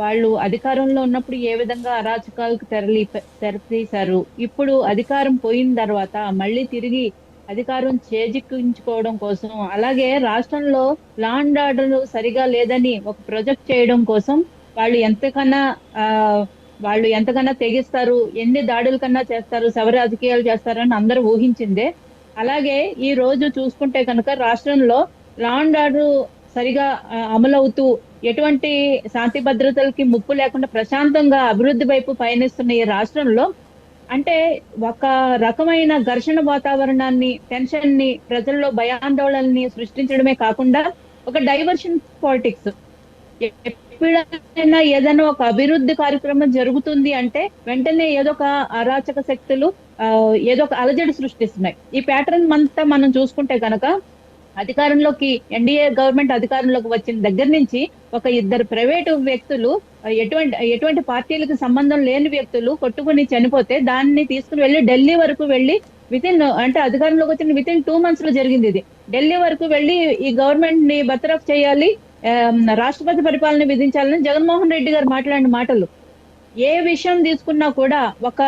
వాళ్ళు అధికారంలో ఉన్నప్పుడు ఏ విధంగా అరాచకాలకు తెరతీశారు. ఇప్పుడు అధికారం పోయిన తర్వాత మళ్ళీ తిరిగి అధికారం చేజిక్కించుకోవడం కోసం, అలాగే రాష్ట్రంలో లా అండ్ ఆర్డర్ సరిగా లేదని ఒక ప్రొజెక్ట్ చేయడం కోసం వాళ్ళు ఎంతకన్నా ఆహ్, వాళ్ళు ఎంతకన్నా తెగిస్తారు, ఎన్ని దాడుల కన్నా చేస్తారు, శవ రాజకీయాలు చేస్తారని అందరూ ఊహించిందే. అలాగే ఈ రోజు చూసుకుంటే కనుక రాష్ట్రంలో లా అండ్ ఆర్డర్ సరిగా అమలవుతూ ఎటువంటి శాంతి భద్రతలకి ముప్పు లేకుండా ప్రశాంతంగా అభివృద్ధి వైపు పయనిస్తున్న ఈ రాష్ట్రంలో అంటే ఒక రకమైన ఘర్షణ వాతావరణాన్ని, టెన్షన్ ని, ప్రజల్లో భయాందోళనని సృష్టించడమే కాకుండా ఒక డైవర్షన్ పాలిటిక్స్. ఎప్పుడైనా ఏదైనా ఒక అభివృద్ధి కార్యక్రమం జరుగుతుంది అంటే వెంటనే ఏదో ఒక అరాచక శక్తులు ఏదో ఒక అలజడి సృష్టిస్తున్నాయి. ఈ ప్యాటర్న్ అంతా మనం చూసుకుంటే కనుక అధికారంలోకి ఎన్డీఏ గవర్నమెంట్ అధికారంలోకి వచ్చిన దగ్గర నుంచి ఒక ఇద్దరు ప్రైవేటు వ్యక్తులు ఎటువంటి పార్టీలకు సంబంధం లేని వ్యక్తులు కొట్టుకుని చనిపోతే దాన్ని తీసుకుని వెళ్ళి ఢిల్లీ వరకు వెళ్ళి అంటే అధికారంలోకి వచ్చిన విత్ ఇన్ 2 months లో జరిగింది ఇది. ఢిల్లీ వరకు వెళ్ళి ఈ గవర్నమెంట్ ని బర్తరఫ్ చేయాలి, రాష్ట్రపతి పరిపాలన విధించాలని జగన్మోహన్ రెడ్డి గారు మాట్లాడిన మాటలు. ఏ విషయం తీసుకున్నా కూడా ఒక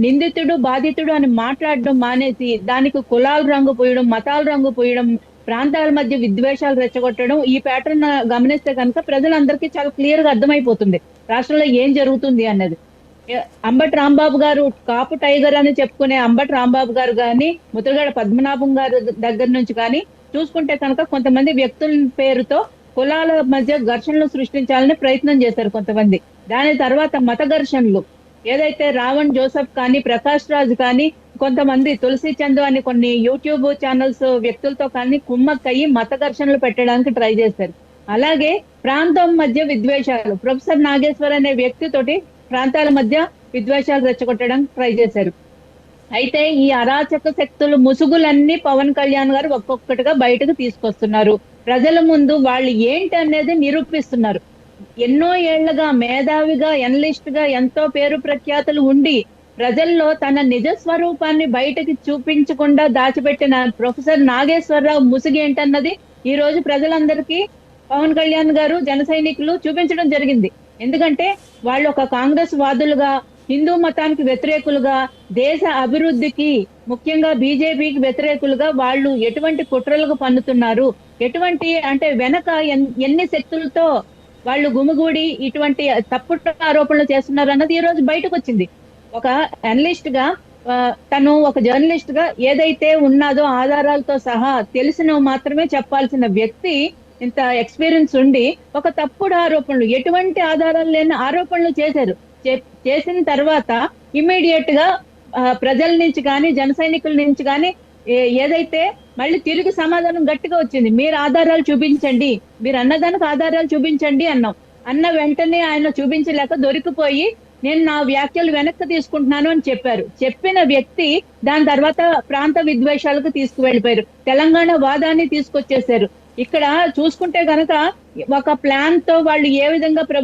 నిందితుడు బాధితుడు అని మాట్లాడడం మానేసి దానికి కులాల రంగు పోయడం, మతాల రంగు పోయడం, ప్రాంతాల మధ్య విద్వేషాలు రెచ్చగొట్టడం, ఈ ప్యాటర్న్ గమనిస్తే కనుక ప్రజలందరికీ చాలా క్లియర్ గా అర్థమైపోతుంది రాష్ట్రంలో ఏం జరుగుతుంది అన్నది. అంబటి రాంబాబు గారు కాపు టైగర్ అని చెప్పుకునే అంబటి రాంబాబు గారు కానీ, ముద్రగడ పద్మనాభం గారు దగ్గర నుంచి కానీ చూసుకుంటే కనుక కొంతమంది వ్యక్తుల పేరుతో కులాల మధ్య ఘర్షణలు సృష్టించాలని ప్రయత్నం చేశారు కొంతమంది. దాని తర్వాత మత ఘర్షణలు, ఏదైతే రావణ్ జోసెఫ్ కానీ, ప్రకాష్ రాజ్ కానీ, కొంతమంది తులసి చందు అని కొన్ని యూట్యూబ్ ఛానల్స్ వ్యక్తులతో కానీ కుమ్మక్కయ్యి మత ఘర్షణలు పెట్టడానికి ట్రై చేశారు. అలాగే ప్రాంతం మధ్య విద్వేషాలు, ప్రొఫెసర్ నాగేశ్వర్ అనే వ్యక్తితోటి ప్రాంతాల మధ్య విద్వేషాలు రెచ్చగొట్టడానికి ట్రై చేశారు. అయితే ఈ అరాచక శక్తులు ముసుగులన్నీ పవన్ కళ్యాణ్ గారు ఒక్కొక్కటిగా బయటకు తీసుకొస్తున్నారు. ప్రజల ముందు వాళ్ళు ఏంటి అనేది నిరూపిస్తున్నారు. ఎన్నో ఏళ్లుగా మేధావిగా, ఎనలిస్ట్ గా ఎంతో పేరు ప్రఖ్యాతులు ఉండి ప్రజల్లో తన నిజ స్వరూపాన్ని బయటకి చూపించకుండా దాచిపెట్టిన ప్రొఫెసర్ నాగేశ్వరరావు ముసుగు ఏంటన్నది ఈ రోజు ప్రజలందరికీ పవన్ కళ్యాణ్ గారు, జన సైనికులు చూపించడం జరిగింది. ఎందుకంటే వాళ్ళు ఒక కాంగ్రెస్ వాదులుగా, హిందూ మతానికి వ్యతిరేకులుగా, దేశ అభివృద్ధికి ముఖ్యంగా బీజేపీకి వ్యతిరేకులుగా వాళ్ళు ఎటువంటి కుట్రలకు పన్నుతున్నారు, ఎటువంటి అంటే వెనక ఎన్ని శక్తులతో వాళ్ళు గుమిగూడి ఇటువంటి తప్పుడు ఆరోపణలు చేస్తున్నారు అన్నది ఈ రోజు బయటకు వచ్చింది. ఒక అనలిస్ట్ గా, తను ఒక జర్నలిస్ట్ గా ఏదైతే ఉన్నదో ఆధారాలతో సహా తెలిసినవి మాత్రమే చెప్పాల్సిన వ్యక్తి ఇంత ఎక్స్పీరియన్స్ ఉండి ఒక తప్పుడు ఆరోపణలు, ఎటువంటి ఆధారాలు లేని ఆరోపణలు చేశారు. చేసిన తర్వాత ఇమ్మీడియట్ గా ప్రజల నుంచి కానీ, జన సైనికుల నుంచి కానీ ఏదైతే మళ్ళీ తిరిగి సమాధానం గట్టిగా వచ్చింది, మీరు ఆధారాలు చూపించండి, మీరు అన్నదానికి ఆధారాలు చూపించండి అన్నాం. అన్న వెంటనే ఆయన చూపించలేక దొరికిపోయి నేను నా వ్యాఖ్యలు వెనక్కి తీసుకుంటున్నాను అని చెప్పారు. చెప్పిన వ్యక్తి దాని తర్వాత ప్రాంత విద్వేషాలకు తీసుకువెళ్ళిపోయారు, తెలంగాణ వాదాన్ని తీసుకొచ్చేసారు. ఇక్కడ చూసుకుంటే గనక ఒక ప్లాన్ తో వాళ్ళు ఏ విధంగా